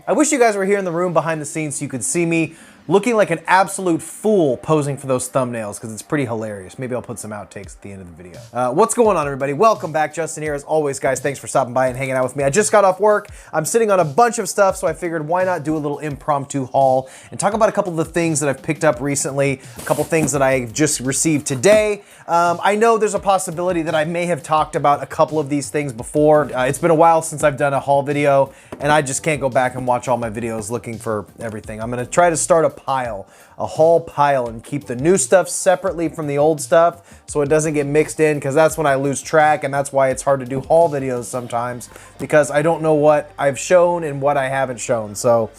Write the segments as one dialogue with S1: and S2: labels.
S1: I wish you guys were here in the room behind the scenes so you could see me looking like an absolute fool posing for those thumbnails, because it's pretty hilarious. Maybe I'll put some outtakes at the end of the video. What's going on, everybody? Welcome back. Justin here. As always, guys, thanks for stopping by and hanging out with me. I just got off work. I'm sitting on a bunch of stuff, so I figured why not do a little impromptu haul and talk about a couple of the things that I've picked up recently, a couple things that I just received today. I know there's a possibility that I may have talked about a couple of these things before. It's been a while since I've done a haul video, and I just can't go back and watch all my videos looking for everything. I'm gonna try to start a haul pile, and keep the new stuff separately from the old stuff so it doesn't get mixed in, because that's when I lose track, and that's why it's hard to do haul videos sometimes, because I don't know what I've shown and what I haven't shown. So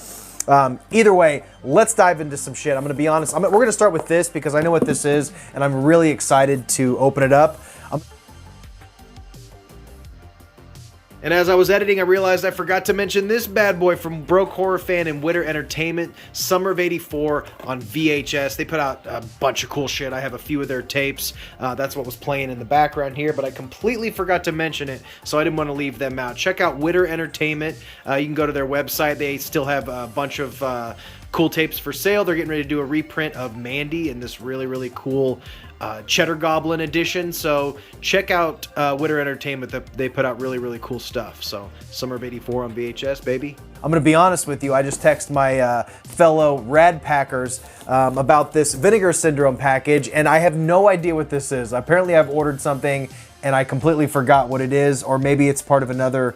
S1: either way, let's dive into some shit. I'm gonna be honest, we're gonna start with this because I know what this is and I'm really excited to open it up. And as I was editing, I realized I forgot to mention this bad boy from Broke Horror Fan and Witter Entertainment, Summer of '84 on VHS. They put out a bunch of cool shit. I have a few of their tapes. That's what was playing in the background here, but I completely forgot to mention it, so I didn't want to leave them out. Check out Witter Entertainment. You can go to their website. They still have a bunch of cool tapes for sale. They're getting ready to do a reprint of Mandy in this really, really cool Cheddar Goblin edition. So check out Witter Entertainment. They put out really, really cool stuff. So Summer of '84 on VHS, baby. I'm gonna be honest with you. I just texted my fellow Rad Packers about this Vinegar Syndrome package, and I have no idea what this is. Apparently I've ordered something and I completely forgot what it is, or maybe it's part of another,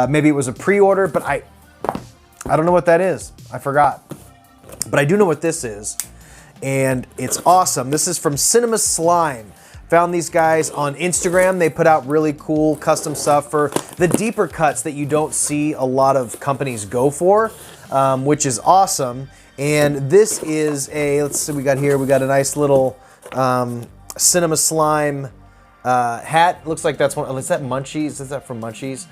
S1: maybe it was a pre-order, but I don't know what that is. I forgot. But I do know what this is, and it's awesome. This is from Cinema Slime. Found these guys on Instagram. They put out really cool custom stuff for the deeper cuts that you don't see a lot of companies go for, which is awesome. And this is a, let's see what we got here. We got a nice little Cinema Slime hat. Looks like that's one, oh, is that Munchies? Is that from Munchies?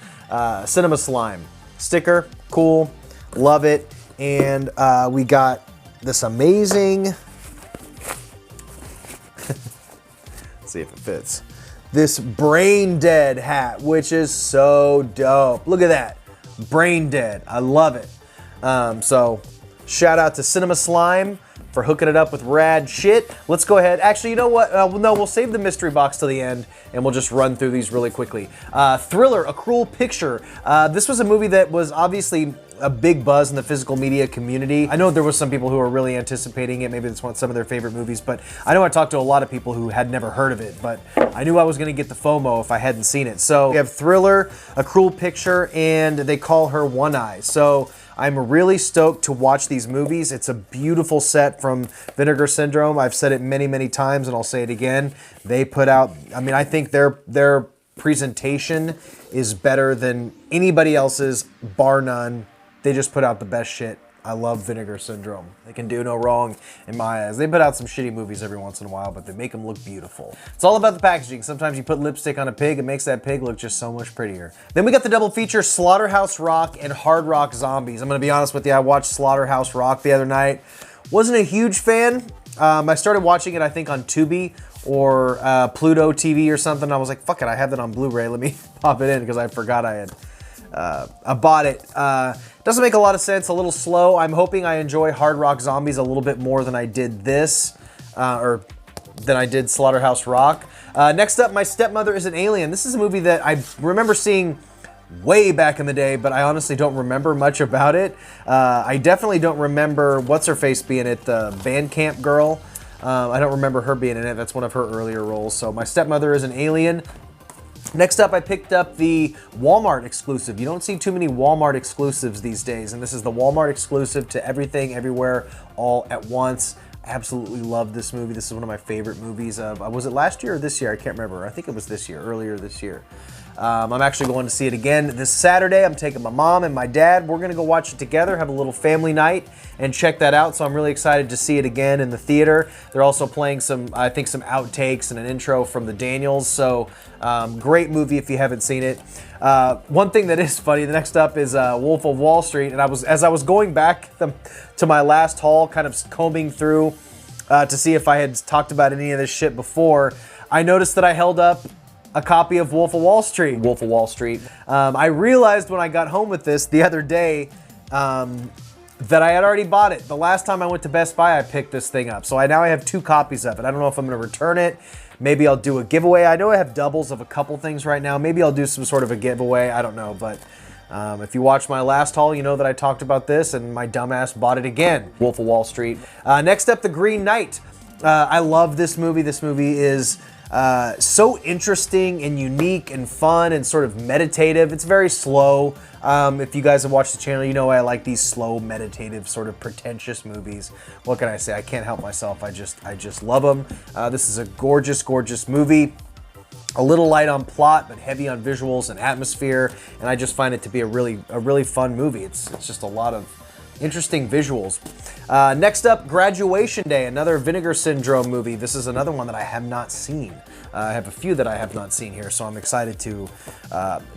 S1: Cinema Slime sticker, cool, love it. And we got this amazing, let's see if it fits, this Brain Dead hat, which is so dope. Look at that, Brain Dead, I love it. So shout out to Cinema Slime for hooking it up with rad shit. Let's go ahead. Actually, you know what? No, we'll save the mystery box till the end, and we'll just run through these really quickly. Thriller, A Cruel Picture. This was a movie that was obviously a big buzz in the physical media community. I know there was some people who were really anticipating it. Maybe it's some of their favorite movies, but I know I talked to a lot of people who had never heard of it, but I knew I was gonna get the FOMO if I hadn't seen it. So we have Thriller, A Cruel Picture, and They Call Her One Eye. So I'm really stoked to watch these movies. It's a beautiful set from Vinegar Syndrome. I've said it many, many times, and I'll say it again. They put out, I mean, I think their presentation is better than anybody else's, bar none. They just put out the best shit. I love Vinegar Syndrome. They can do no wrong in my eyes. They put out some shitty movies every once in a while, but they make them look beautiful. It's all about the packaging. Sometimes you put lipstick on a pig, it makes that pig look just so much prettier. Then we got the double feature, Slaughterhouse Rock and Hard Rock Zombies. I'm gonna be honest with you, I watched Slaughterhouse Rock the other night. Wasn't a huge fan. I started watching it, I think, on Tubi or Pluto TV or something. I was like, fuck it, I have that on Blu-ray. Let me pop it in, because I forgot I bought it. Doesn't make a lot of sense, a little slow. I'm hoping I enjoy Hard Rock Zombies a little bit more than I did this, or than I did Slaughterhouse Rock. Next up, My Stepmother is an Alien. This is a movie that I remember seeing way back in the day, but I honestly don't remember much about it. I definitely don't remember what's-her-face being it, the Bandcamp girl. I don't remember her being in it. That's one of her earlier roles. So My Stepmother is an Alien. Next up, I picked up the Walmart exclusive. You don't see too many Walmart exclusives these days, and this is the Walmart exclusive to Everything, Everywhere, All at Once. I absolutely love this movie. This is one of my favorite movies of, was it last year or this year? I can't remember. I think it was this year, earlier this year. I'm actually going to see it again this Saturday. I'm taking my mom and my dad. We're gonna go watch it together, have a little family night, and check that out. So I'm really excited to see it again in the theater. They're also playing some, I think, some outtakes and an intro from the Daniels. So great movie if you haven't seen it. One thing that is funny, the next up is Wolf of Wall Street. And as I was going back to my last haul, kind of combing through to see if I had talked about any of this shit before, I noticed that I held up a copy of Wolf of Wall Street. I realized when I got home with this the other day, that I had already bought it. The last time I went to Best Buy, I picked this thing up. So now I have 2 copies of it. I don't know if I'm gonna return it. Maybe I'll do a giveaway. I know I have doubles of a couple things right now. Maybe I'll do some sort of a giveaway. I don't know, but if you watched my last haul, you know that I talked about this and my dumbass bought it again. Wolf of Wall Street. Next up, The Green Knight. I love this movie. This movie is so interesting and unique and fun and sort of meditative. It's very slow. If you guys have watched the channel, you know I like these slow, meditative, sort of pretentious movies. What can I say? I can't help myself. I just love them. This is a gorgeous, gorgeous movie. A little light on plot, but heavy on visuals and atmosphere, and I just find it to be a really fun movie. It's just a lot of interesting visuals. Next up, Graduation Day, another Vinegar Syndrome movie. This is another one that I have not seen. I have a few that I have not seen here, so I'm excited to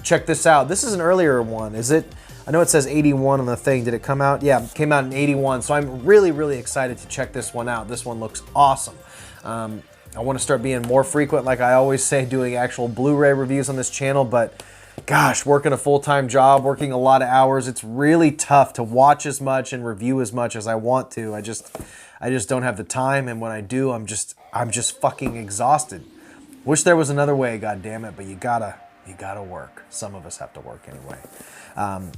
S1: check this out. This is an earlier one, is it? I know it says 81 on the thing. Did it come out? Yeah, it came out in 81, so I'm really, really excited to check this one out. This one looks awesome. I want to start being more frequent, like I always say, doing actual Blu-ray reviews on this channel, but gosh, working a full-time job, working a lot of hours, it's really tough to watch as much and review as much as I want to. I just don't have the time, and when I do, I'm just fucking exhausted. Wish there was another way, god damn it, but you gotta work. Some of us have to work anyway.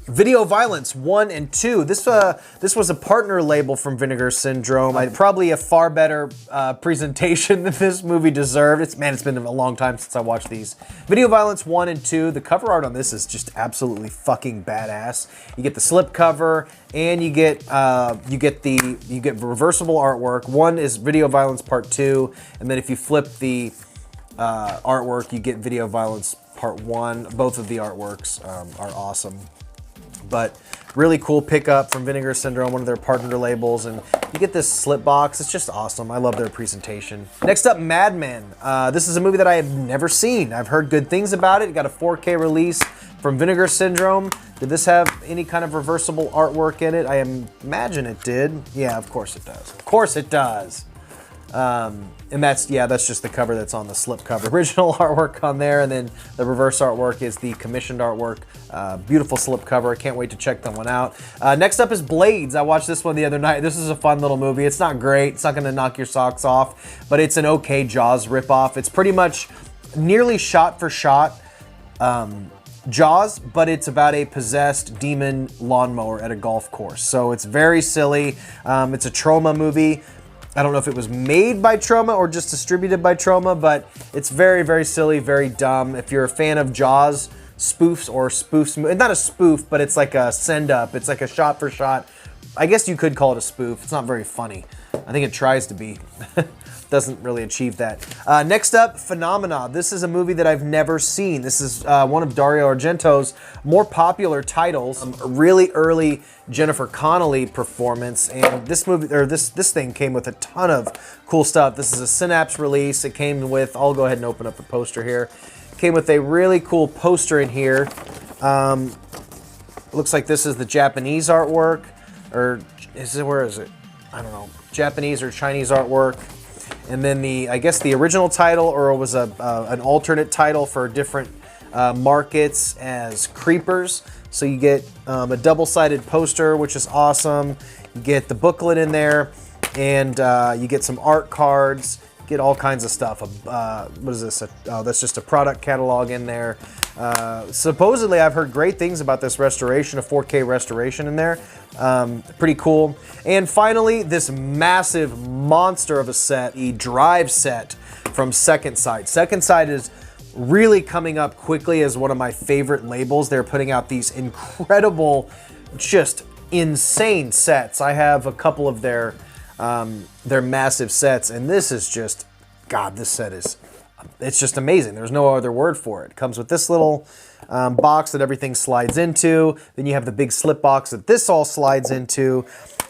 S1: Video Violence 1 and 2. This was a partner label from Vinegar Syndrome. Probably a far better presentation than this movie deserved. It's been a long time since I watched these. Video Violence 1 and 2. The cover art on this is just absolutely fucking badass. You get the slip cover and you get reversible artwork. One is Video Violence Part 2, and then if you flip the artwork, you get Video Violence Part 1. Both of the artworks are awesome. But really cool pickup from Vinegar Syndrome, one of their partner labels, and you get this slip box. It's just awesome. I love their presentation. Next up, Mad Men. This is a movie that I have never seen. I've heard good things about it. It got a 4K release from Vinegar Syndrome. Did this have any kind of reversible artwork in it? I imagine it did. Yeah, of course it does. Of course it does. And that's just the cover that's on the slip cover. Original artwork on there, and then the reverse artwork is the commissioned artwork. Beautiful slip cover. I can't wait to check that one out. Next up is Blades. I watched this one the other night. This is a fun little movie. It's not great. It's not going to knock your socks off, but it's an okay Jaws ripoff. It's pretty much nearly shot for shot Jaws, but it's about a possessed demon lawnmower at a golf course. So it's very silly. It's a Troma movie. I don't know if it was made by Troma or just distributed by Troma, but it's very, very silly, very dumb. If you're a fan of Jaws spoofs or spoofs, not a spoof, but it's like a send-up. It's like a shot-for-shot. I guess you could call it a spoof. It's not very funny. I think it tries to be. Doesn't really achieve that. Next up, Phenomena. This is a movie that I've never seen. This is one of Dario Argento's more popular titles. A really early Jennifer Connelly performance, and this movie, or this thing came with a ton of cool stuff. This is a Synapse release. It came with, I'll go ahead and open up the poster here. It came with a really cool poster in here. Looks like this is the Japanese artwork, or where is it? I don't know. Japanese or Chinese artwork. And then I guess the original title, or it was an alternate title for different markets as Creepers. So you get a double-sided poster, which is awesome. You get the booklet in there, and you get some art cards. You get all kinds of stuff. What is this? Oh, that's just a product catalog in there. Supposedly, I've heard great things about this restoration, a 4K restoration in there. Pretty cool. And finally, this massive monster of a set, the Drive set from Second Sight. Second Sight is really coming up quickly as one of my favorite labels. They're putting out these incredible, just insane sets. I have a couple of their massive sets, and this is just, God, this set is, it's just amazing. There's no other word for it. It comes with this little box that everything slides into. Then you have the big slip box that this all slides into.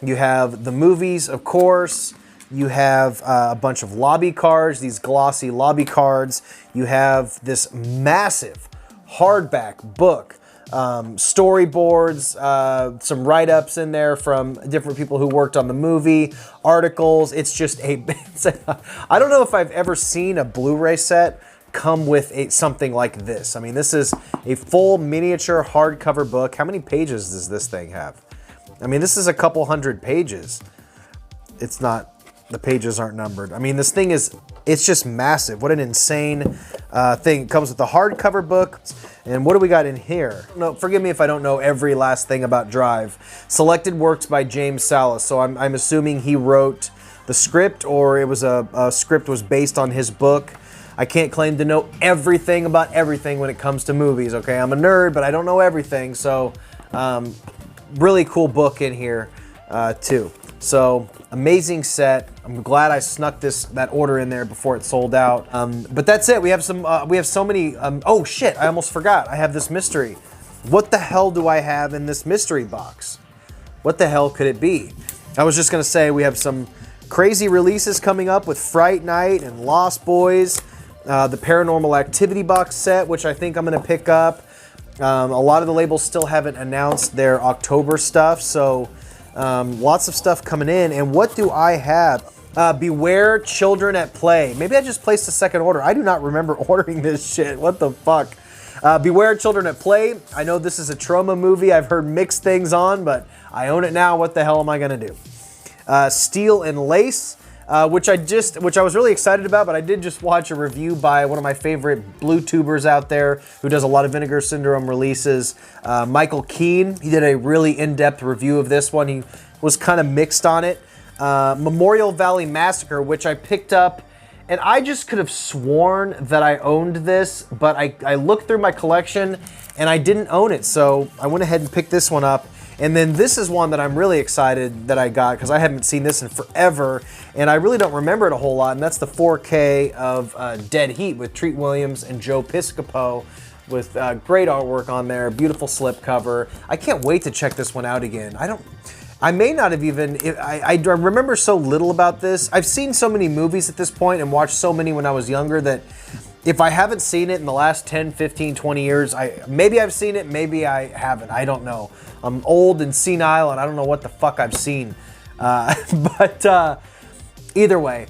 S1: You have the movies, of course. You have a bunch of lobby cards, these glossy lobby cards. You have this massive hardback book, storyboards, some write-ups in there from different people who worked on the movie, articles. It's just I don't know if I've ever seen a Blu-ray set come with something like this. I mean, this is a full miniature hardcover book. How many pages does this thing have? I mean, this is a couple hundred pages. It's not, the pages aren't numbered. I mean, this thing is, it's just massive. What an insane thing. It comes with a hardcover book. And what do we got in here? No, forgive me if I don't know every last thing about Drive. Selected works by James Salas. So I'm assuming he wrote the script, or it was a script was based on his book. I can't claim to know everything about everything when it comes to movies, okay? I'm a nerd, but I don't know everything. So really cool book in here too. So amazing set. I'm glad I snuck that order in there before it sold out. But that's it. We have so many. Oh shit! I almost forgot. I have this mystery. What the hell do I have in this mystery box? What the hell could it be? I was just gonna say we have some crazy releases coming up with Fright Night and Lost Boys, the Paranormal Activity box set, which I think I'm gonna pick up. A lot of the labels still haven't announced their October stuff, so. Lots of stuff coming in. And what do I have? Beware Children at Play. Maybe I just placed a second order. I do not remember ordering this shit. What the fuck? Beware Children at Play. I know this is a trauma movie I've heard mixed things on, but I own it now. What the hell am I gonna do? Steel and Lace, which I was really excited about, but I did just watch a review by one of my favorite blue tubers out there who does a lot of Vinegar Syndrome releases, Michael Keane. He did a really in-depth review of this one. He was kind of mixed on it. Memorial Valley Massacre, which I picked up, and I just could have sworn that I owned this, but I looked through my collection and I didn't own it, so I went ahead and picked this one up. And then this is one that I'm really excited that I got because I haven't seen this in forever, and I really don't remember it a whole lot, and that's the 4K of Dead Heat with Treat Williams and Joe Piscopo with great artwork on there, beautiful slipcover. I can't wait to check this one out again. I may not have even, I remember so little about this. I've seen so many movies at this point and watched so many when I was younger that if I haven't seen it in the last 10, 15, 20 years, maybe I've seen it, maybe I haven't. I don't know. I'm old and senile and I don't know what the fuck I've seen. But either way,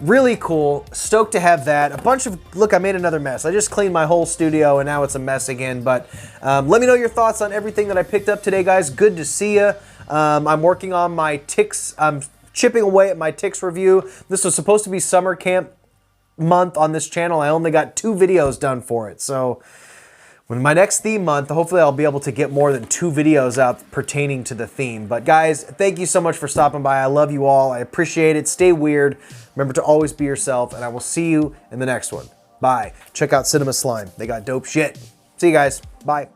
S1: really cool. Stoked to have that. A bunch of, look, I made another mess. I just cleaned my whole studio and now it's a mess again. But let me know your thoughts on everything that I picked up today, guys. Good to see you. I'm working on my Ticks. I'm chipping away at my Ticks review. This was supposed to be summer camp month on this channel. I only got 2 videos done for it. So when my next theme month, hopefully I'll be able to get more than 2 videos out pertaining to the theme. But guys, thank you so much for stopping by. I love you all. I appreciate it. Stay weird. Remember to always be yourself, and I will see you in the next one. Bye. Check out Cinema Slime. They got dope shit. See you guys. Bye.